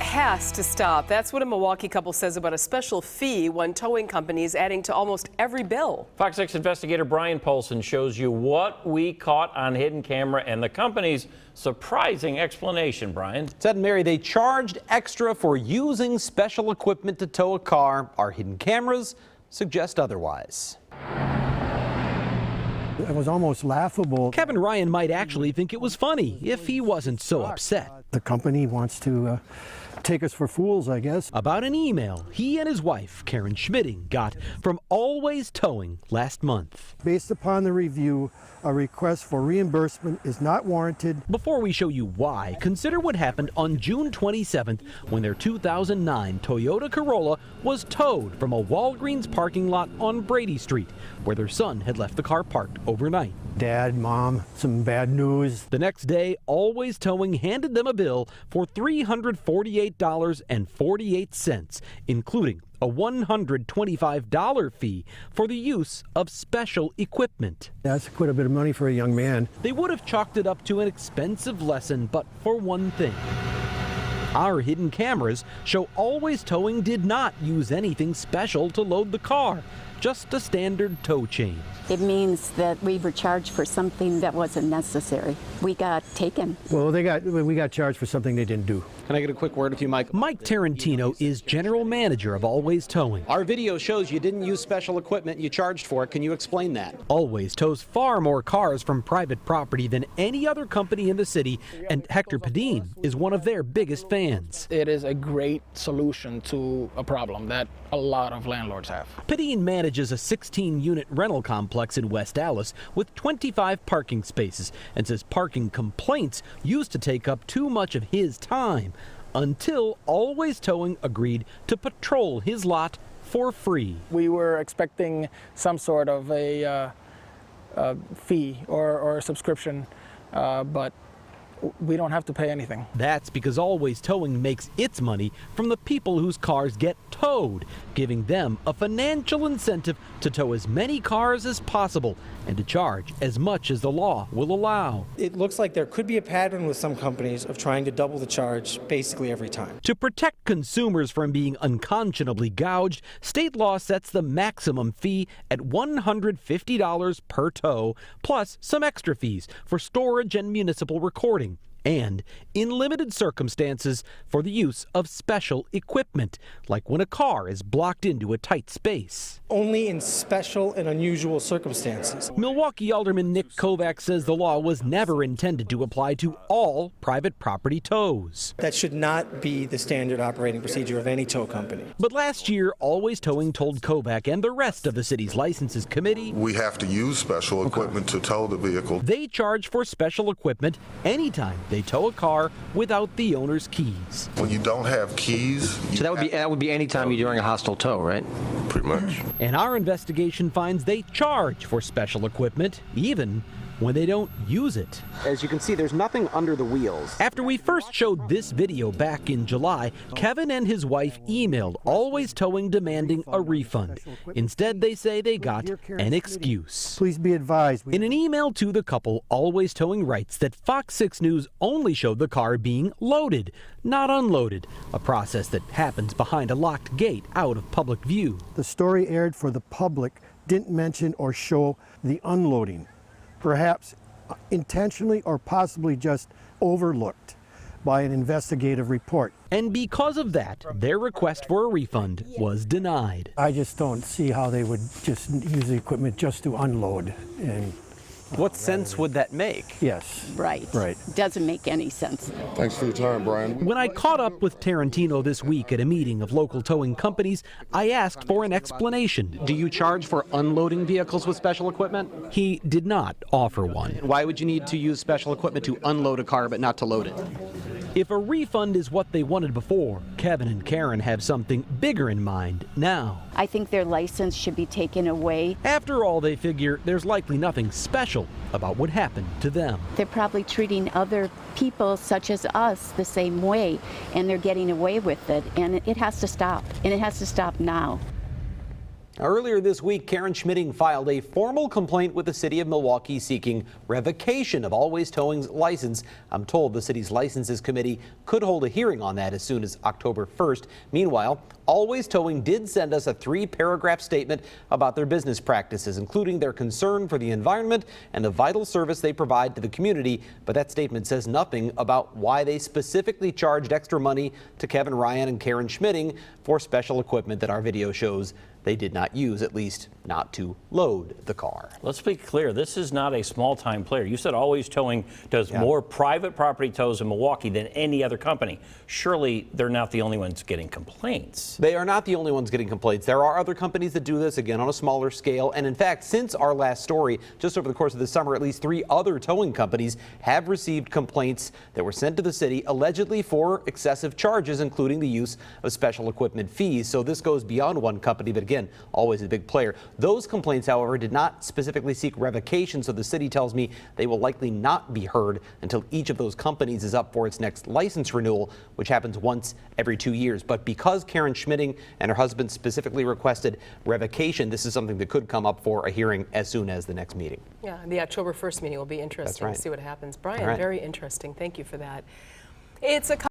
has to stop. That's what a Milwaukee couple says about a special fee one towing company is adding to almost every bill. Fox 6 investigator Brian Polson shows you what we caught on hidden camera and the company's surprising explanation. Brian. Ted and Mary, they charged extra for using special equipment to tow a car. Our hidden cameras suggest otherwise. It was almost laughable. Kevin Ryan might actually think it was funny if he wasn't so upset. The company wants to take us for fools, I guess. About an email he and his wife, Karen Schmitting, got from Always Towing last month. Based upon the review, a request for reimbursement is not warranted. Before we show you why, consider what happened on June 27th when their 2009 Toyota Corolla was towed from a Walgreens parking lot on Brady Street, where their son had left the car parked overnight. Dad, Mom, some bad news. The next day, Always Towing handed them a bill for $348.48, including a $125 fee for the use of special equipment. That's quite a bit of money for a young man. They would have chalked it up to an expensive lesson, but for one thing. Our hidden cameras show Always Towing did not use anything special to load the car, just a standard tow chain. It means that we were charged for something that wasn't necessary. We got taken. Well, we got charged for something they didn't do. Can I get a quick word with you, Mike? Mike Tarantino is general manager of Always Towing. Our video shows you didn't use special equipment you charged for it. Can you explain that? Always tows far more cars from private property than any other company in the city, and Hector Padin is one of their biggest fans. It is a great solution to a problem that a lot of landlords have. Padin manages a 16-unit rental complex in West Dallas with 25 parking spaces and says parking complaints used to take up too much of his time until Always Towing agreed to patrol his lot for free. We were expecting some sort of a fee or a subscription, but we don't have to pay anything. That's because Always Towing makes its money from the people whose cars get towed, giving them a financial incentive to tow as many cars as possible and to charge as much as the law will allow. It looks like there could be a pattern with some companies of trying to double the charge basically every time. To protect consumers from being unconscionably gouged, state law sets the maximum fee at $150 per tow, plus some extra fees for storage and municipal recording, and, in limited circumstances, for the use of special equipment, like when a car is blocked into a tight space. Only in special and unusual circumstances. Milwaukee Alderman Nick Kovac says the law was never intended to apply to all private property tows. That should not be the standard operating procedure of any tow company. But last year, Always Towing told Kovac and the rest of the city's licenses committee we have to use special equipment to tow the vehicle. They charge for special equipment anytime they tow a car without the owner's keys. When you don't have keys, so that would be any time you're doing a hostile tow, right? Pretty much. And our investigation finds they charge for special equipment, even when they don't use it. As you can see, there's nothing under the wheels. After we first showed this video back in July, Kevin and his wife emailed Always Towing demanding a refund. Instead, they say they got an excuse. Please be advised. In an email to the couple, Always Towing writes that Fox 6 News only showed the car being loaded, not unloaded, a process that happens behind a locked gate out of public view. The story aired for the public didn't mention or show the unloading. Perhaps intentionally or possibly just overlooked by an investigative report. And because of that, their request for a refund was denied. I just don't see how they would just use the equipment just to unload. And what sense would that make? Yes. Right. Doesn't make any sense. Thanks for your time, Brian. When I caught up with Tarantino this week at a meeting of local towing companies, I asked for an explanation. Do you charge for unloading vehicles with special equipment? He did not offer one. Why would you need to use special equipment to unload a car but not to load it? If a refund is what they wanted before, Kevin and Karen have something bigger in mind now. I think their license should be taken away. After all, they figure there's likely nothing special about what happened to them. They're probably treating other people such as us the same way, and they're getting away with it, and it has to stop, and it has to stop now. Earlier this week, Karen Schmitting filed a formal complaint with the city of Milwaukee seeking revocation of Always Towing's license. I'm told the city's licenses committee could hold a hearing on that as soon as October 1st. Meanwhile, Always Towing did send us a 3-paragraph statement about their business practices, including their concern for the environment and the vital service they provide to the community. But that statement says nothing about why they specifically charged extra money to Kevin Ryan and Karen Schmitting for special equipment that our video shows they did not use, at least not to load the car. Let's be clear, this is not a small-time player. You said Always Towing does more private property tows in Milwaukee than any other company. Surely they're not the only ones getting complaints. They are not the only ones getting complaints. There are other companies that do this, again, on a smaller scale. And in fact, since our last story, just over the course of the summer, at least 3 other towing companies have received complaints that were sent to the city, allegedly for excessive charges, including the use of special equipment fees. So this goes beyond one company, but again, always a big player. Those complaints, however, did not specifically seek revocation, so the city tells me they will likely not be heard until each of those companies is up for its next license renewal, which happens once every 2 years. But because Karen Schmitting and her husband specifically requested revocation, this is something that could come up for a hearing as soon as the next meeting. Yeah, the October 1st meeting will be interesting That's right. to see what happens. Brian, All right. very interesting. Thank you for that. It's a